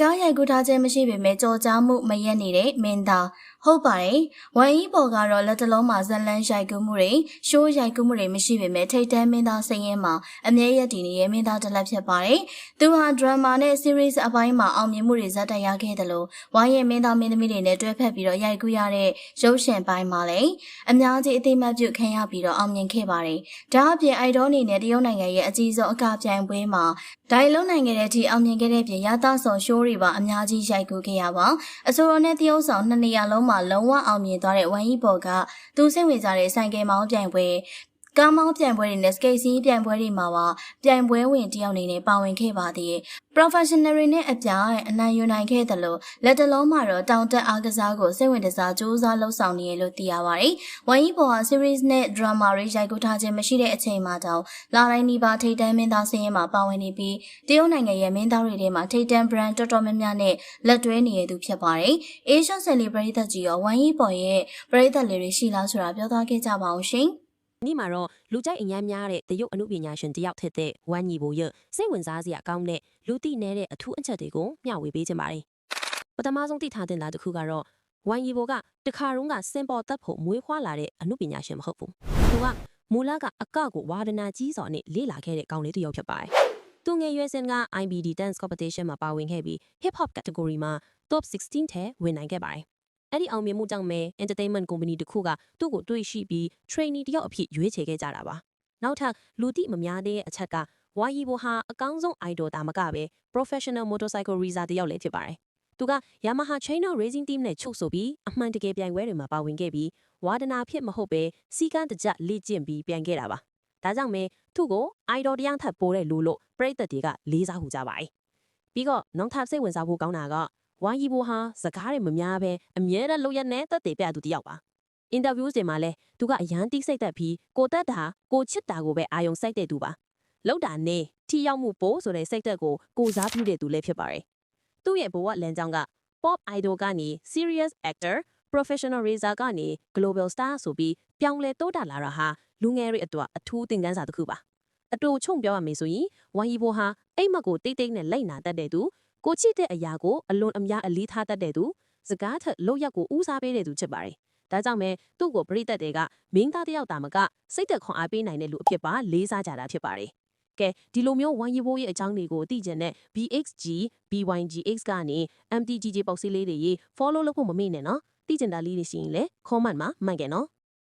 ကားရိုက်ကူးထားခြင်းမရှိပေမဲ့ကြော်ကြားမှုမရက်နေတဲ့မင်းသားဟုတ်ပါတယ်။ဝမ်ဤပေါ်ကတော့လက်တလုံးမှာဇလန်းရိုက်ကူးမှုတွေရှိုးရိုက်ကူးမှုတွေမရှိပေမဲ့ထိတ်တန်းမင်းသားစိတ်ရင်းမှာအမြဲရည်တည်နေတဲ့မင်းသားတစ်လက်ဖြစ်ပါတယ်။သူဟာဒရမာနဲ့ series အပိုင်းမှာအောင်မြင်မှုတွေဇက်တက်ရခဲ့တယ်လို့ဝိုင်းရဲ့မင်းသားမင်းသမီးတွေနဲ့တွဲဖက်ပြီးတော့ရိုက်ကူးရတဲ့ရုပ်ရှင်ပိုင်းမှာလည်းအများကြီးအသိမှတ်ပြုခံရပြီးတော့အောင်မြင်ခဲ့ပါတယ်။ဒါအပြင်အိုက်ဒေါအနေနဲ့တရုတ်နိုင်ငံရဲ့အကြီးဆုံးအကပြိုင်ပွဲမှာဒိုင်လုံးနိုင်ငံရဲ့အထိအောင်မြင်ခဲ့တဲ့ပြင်ရသဆောင်ရှိုးတွေပါအများကြီးရိုက်ကူးခဲ့ရပါအဆိုတော်နဲ့တရုတ်ဆောင်နှစ်နေရာလုံးမှာလုံးဝအောင်မြင်သွားတဲ့ဝမ်ယီဘော်ကသူစိတ်ဝင်စားတဲ့ဆိုင်ကယ်မောင်းပြိုင်ပွဲကားမောင်းပြိုင်ပွဲတွေနဲ့စကိတ်စီးပြိုင်ပွဲတွေမှာပါပြိုင်ပွဲဝင်တယောက်အနေနဲ့ပါဝင်ခဲ့ပါသေးတယ် professional တွေနဲ့အပြိုင်အနိုင်ယူနိုင်ခဲ့တယ်လို့လက်တလုံးမှာတော့တောင်တက်အားကစားကိုစိတ်ဝင်စားစူးစမ်းလှုပ်ဆောင်နေရလို့သိရပါတယ်ဝမ်ယီဘော်ဟာ series နဲ့ drama တွေရိုက်ကူးထားခြင်းမရှိတဲ့အချိန်မှာတောင်လာတိုင်းဒီပါထိတ်တန်းမင်းသားစင်းရင်မှာပါဝင်နေပြီးတရုတ်နိုင်ငံရဲ့မင်းသားတွေထဲမှာထိတ်တန်း brand တော်တော်များများနဲ့လက်တွဲနေရသူဖြစ်ပါတယ် Asia Celebrity ကြီးရောဝမ်ယီဘော်ရဲ့ပရိသတ်လေးတွေရှိလားဆိုတာပြောသွားခဲ့ကြပါအောင်ရှင်นี่มาတော့လူကြိုက်အញ្ញမ်းများတဲ့တရုတ်အမှုပညာရှင်တယောက်ထက်တဲ့ဝမ်ညီဘိုရဲ့စိတ်ဝင်စားစရာကောင်းတဲ့လူသိနေတဲ့အထူးအချက်တွေကိုမျှဝေပေးခြင်းပါတယ်။ပထမဆုံးသိထားတဲ့လားတစ်ခုကတော့ဝမ်ညီဘိုကတခါတုန်းကစင်ပေါ်တက်ဖို့မွေးဖွားလာတဲ့အမှုပညာရှင်မဟုတ်ဘူး။သူကမူလကအကကိုဝါဒနာကြီးစွာနဲ့လေ့လာခဲ့တဲ့ကောင်လေးတစ်ယောက်ဖြစ်ပါတယ်။သူငယ်ရွယ်စဉ်က IBD Dance Competition မှာပါဝင်ခဲ့ပြီး Hip Hop Category မှာ Top 16ထဲဝင်နိုင်ခဲ့ပါတယ်။အဲ့ဒီအောင်မြင်မှုကြောင့်ပဲ entertainment company တစ်ခုကသူ့ကိုတွေ့ရှိပြီး trainee တယောက်အဖြစ်ရွေးချယ်ခဲ့ကြတာပါနောက်ထပ်လူသိမများတဲ့အချက်ကဝါယီဘိုဟာအကောင်းဆုံး idol တာမကပဲ professional motorcycle racer တယောက်လည်းဖြစ်ပါတယ်သူက Yamaha China Racing Team နဲ့ချုပ်ဆိုပြီးအမှန်တကယ်ပြိုင်ပွဲတွေမှာပါဝင်ခဲ့ပြီးဝါဒနာဖြစ်မဟုတ်ပဲစီကန်းတကြလေ့ကျင့်ပြီးပြိုင်ခဲ့တာပါဒါကြောင့်ပဲသူ့ကို idol တရားထပ်ပိုးတဲ့လူလို့ပရိသတ်တွေကလေးစားဟူကြပါတယ်ပြီးတော့နောက်ထပ်စိတ်ဝင်စားဖို့ကောင်းတာကဝါယီဘိုဟာစကားတွေမများပဲအမြဲတမ်းလုပ်ရတဲ့တက်တေပြသူတယောက်ပါအင်တာဗျူးတွေမှာလဲသူကအရန်တိစိတ်သက်ပြီးကိုတက်တာကိုချစ်တာကိုပဲအာယုံစိုက်တဲ့သူပါလောက်တာနေထီရောက်မှုပို့ဆိုတဲ့စိတ်သက်ကိုစားပြုတဲ့သူလည်းဖြစ်ပါတယ်သူ့ရဲ့ဘဝလမ်းကြောင်းက pop idol ကနေ serious actor professional racer ကနေ global star ဆိုပြီးပြောင်းလဲတိုးတက်လာတာဟာလူငယ်တွေအတွက်အထူးသင်ခန်းစာတစ်ခုပါအတူချုံပြောရမယ်ဆိုရင်ဝမ်ယီဘိုဟာအိမ်မက်ကိုတိတ်တိတ်နဲ့လိုက်နာတတ်တဲ့သူကိုချစ်တဲ့အရာကိုအလွန်အများအလေးထားတတ်တဲ့သူစကားထက်လောက်ရက်ကိုဦးစားပေးတဲ့သူဖြစ်ပါတယ်။ဒါကြောင့်ပဲသူ့ကိုပရိသတ်တွေကမင်းသားတယောက်တာမကစိတ်သက်ခွန်အားပေးနိုင်တဲ့လူအဖြစ်ပါလေးစားကြတာဖြစ်ပါတယ်။ကဲဒီလိုမျိုးဝမ်ယီဘိုရဲ့အကြောင်းတွေကိုသိကျင်တဲ့ BXG BYGX ကနေ MTGG ပေါက်စီးလေးတွေ follow လုပ်ဖို့မမေ့နဲ့နော်။သိကျင်တာလေးတွေရှိရင်လည်း comment မှာမှန်ခဲ့နော်။